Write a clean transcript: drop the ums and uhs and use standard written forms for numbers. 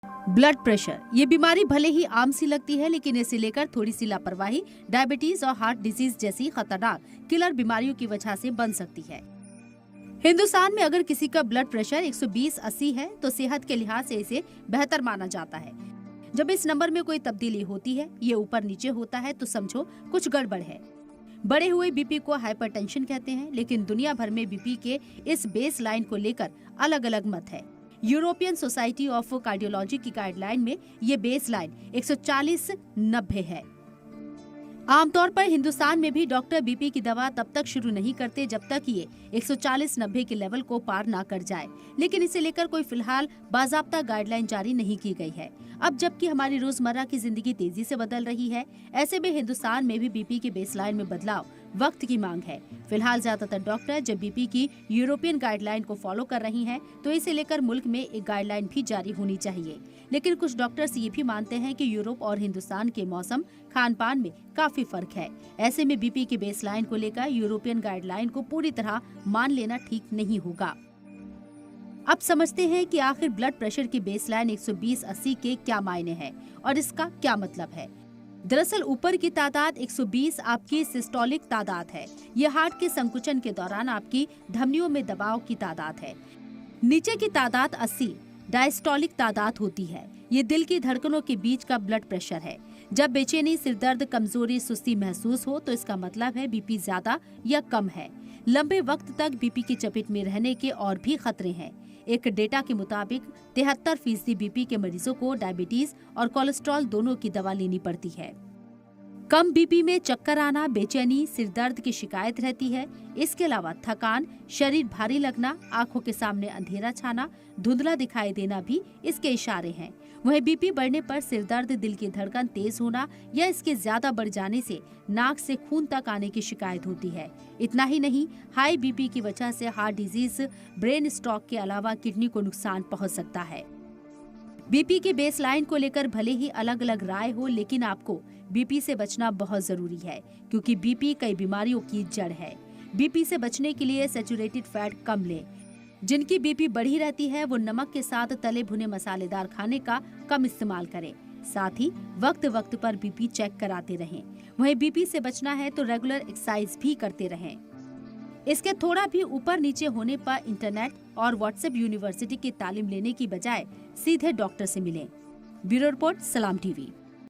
Blood pressure ये बीमारी भले ही आम सी लगती है, लेकिन इसे लेकर थोड़ी सी लापरवाही डायबिटीज और हार्ट डिजीज जैसी खतरनाक किलर बीमारियों की वजह से बन सकती है। हिंदुस्तान में अगर किसी का ब्लड प्रेशर 120/80 है तो सेहत के लिहाज से इसे बेहतर माना जाता है। जब इस नंबर में कोई तब्दीली होती है, ये ऊपर नीचे होता है, तो समझो कुछ गड़बड़ है। बढ़े हुए बीपी को हाइपरटेंशन कहते हैं, लेकिन दुनिया भर में बीपी के इस बेस लाइन को लेकर अलग अलग मत है। यूरोपियन सोसाइटी ऑफ कार्डियोलॉजी की गाइडलाइन में ये बेस लाइन 140/90 है। आमतौर पर हिंदुस्तान में भी डॉक्टर बीपी की दवा तब तक शुरू नहीं करते जब तक ये 140/90 के लेवल को पार ना कर जाए, लेकिन इसे लेकर कोई फिलहाल बाजाब्ता गाइडलाइन जारी नहीं की गई है। अब जबकि हमारी रोजमर्रा की जिंदगी तेजी से बदल रही है, ऐसे में हिंदुस्तान में भी बीपी के बेसलाइन में बदलाव वक्त की मांग है। फिलहाल ज्यादातर डॉक्टर जब बीपी की यूरोपियन गाइडलाइन को फॉलो कर रही हैं, तो इसे लेकर मुल्क में एक गाइडलाइन भी जारी होनी चाहिए। लेकिन कुछ डॉक्टर्स ये भी मानते हैं कि यूरोप और हिंदुस्तान के मौसम खान पान में काफी फर्क है। ऐसे में बीपी के बेसलाइन को लेकर यूरोपियन गाइडलाइन को पूरी तरह मान लेना ठीक नहीं होगा। अब समझते हैं कि आखिर ब्लड प्रेशर की बेसलाइन 120/80 के क्या मायने हैं और इसका क्या मतलब है। दरअसल ऊपर की तादाद 120 आपकी सिस्टोलिक तादाद है। यह हार्ट के संकुचन के दौरान आपकी धमनियों में दबाव की तादाद है। नीचे की तादाद 80 डायस्टोलिक तादाद होती है। ये दिल की धड़कनों के बीच का ब्लड प्रेशर है। जब बेचैनी, सिरदर्द, कमजोरी, सुस्ती महसूस हो तो इसका मतलब है बीपी ज्यादा या कम है। लंबे वक्त तक बीपी की चपेट में रहने के और भी खतरे हैं। एक डेटा के मुताबिक 73% बीपी के मरीजों को डायबिटीज और कोलेस्ट्रॉल दोनों की दवा लेनी पड़ती है। कम बीपी में चक्कर आना, बेचैनी, सिरदर्द की शिकायत रहती है। इसके अलावा थकान, शरीर भारी लगना, आंखों के सामने अंधेरा छाना, धुंधला दिखाई देना भी इसके इशारे हैं। वहीं बीपी बढ़ने पर सिरदर्द, दिल की धड़कन तेज होना या इसके ज्यादा बढ़ जाने से नाक से खून तक आने की शिकायत होती है। इतना ही नहीं, हाई बीपी की वजह से हार्ट डिजीज, ब्रेन स्ट्रोक के अलावा किडनी को नुकसान पहुंच सकता है। बीपी के बेसलाइन को लेकर भले ही अलग अलग राय हो, लेकिन आपको बीपी से बचना बहुत जरूरी है, क्योंकि बीपी कई बीमारियों की जड़ है। बीपी से बचने के लिए सैचुरेटेड फैट कम लें। जिनकी बीपी बढ़ी रहती है वो नमक के साथ तले भुने मसालेदार खाने का कम इस्तेमाल करें। साथ ही वक्त वक्त पर बीपी चेक कराते रहें। वहीं बीपी से बचना है तो रेगुलर एक्सरसाइज भी करते रहें। इसके थोड़ा भी ऊपर नीचे होने पर इंटरनेट और व्हाट्सएप यूनिवर्सिटी की तालीम लेने की बजाय सीधे डॉक्टर से मिलें। ब्यूरो रिपोर्ट, सलाम टीवी।